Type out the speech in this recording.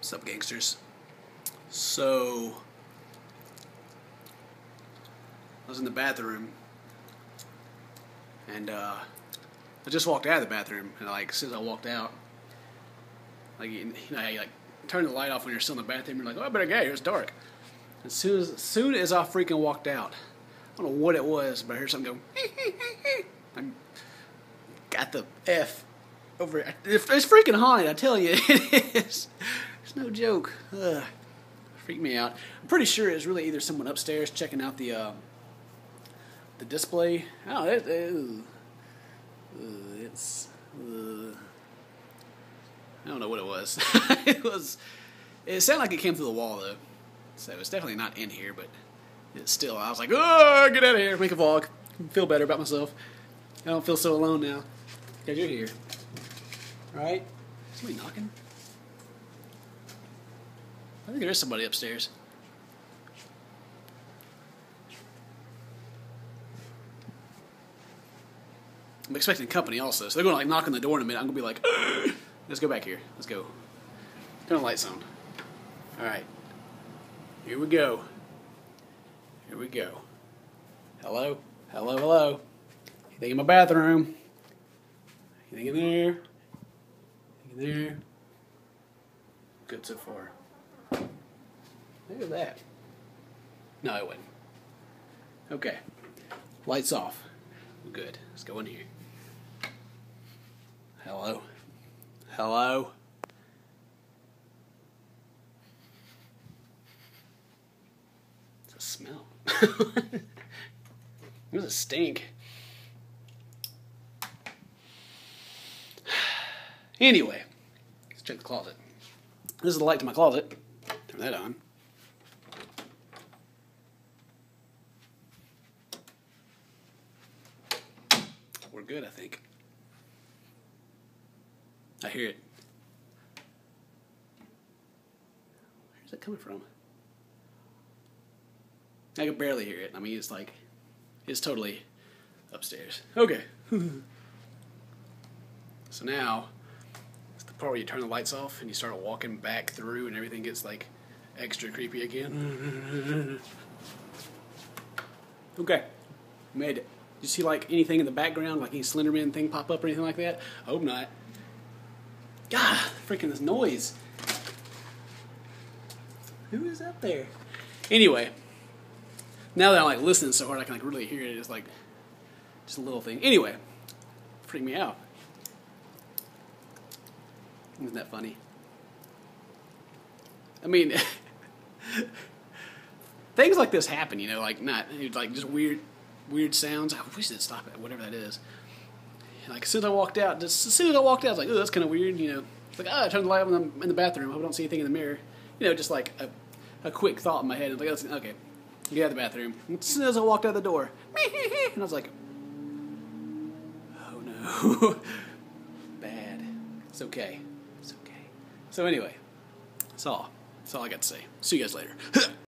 What's up, gangsters? So, I was in the bathroom, and I just walked out of the bathroom, and like as soon as I walked out, like you turn the light off when you're still in the bathroom. You're like, oh, I better get here. It's dark. As soon as I freaking walked out, I don't know what it was, but I heard something go. I got the F over it. It's freaking haunted. I tell you, it is. It's no joke. Freaked me out. I'm pretty sure it's really either someone upstairs checking out the display. Oh, it's. I don't know what it was. It sounded like it came through the wall though, so it's definitely not in here. But it's still. I was like, oh, get out of here, make a vlog, feel better about myself. I don't feel so alone now because you're here. All right? Somebody knocking? I think there is somebody upstairs. I'm expecting company also, so they're going to like knock on the door in a minute. I'm going to be like, ugh! Let's go back here. Let's go. Turn the lights on. All right. Here we go. Here we go. Hello? Hello, hello. Anything in my bathroom? Anything in there? Anything in there? Good so far. Look at that. No, it wasn't. Okay. Lights off. We're good. Let's go in here. Hello? Hello? It's a smell. There's a stink. Anyway, let's check the closet. This is the light to my closet. Turn that on. We're good, I think. I hear it. Where's it coming from? I can barely hear it. I mean, it's totally upstairs. Okay. So now, it's the part where you turn the lights off and you start walking back through and everything gets like extra creepy again. Okay. Made it. Did you see like anything in the background, like any Slenderman thing pop up or anything like that? I hope not. God, freaking this noise. Who is up there? Anyway, now that I'm like listening so hard I can like really hear it, it's like just a little thing. Anyway, freaked me out. Isn't that funny? I mean, things like this happen, you know, like just weird sounds. I wish they'd stop it, whatever that is. Like as soon as I walked out, I was like, oh, that's kind of weird, you know. It's like, I turned the light on in the bathroom. I hope I don't see anything in the mirror. You know, just like a quick thought in my head. I was like, okay, get out of the bathroom. And as soon as I walked out of the door, and I was like, oh no, bad. It's okay. It's okay. So anyway, that's all I got to say. See you guys later.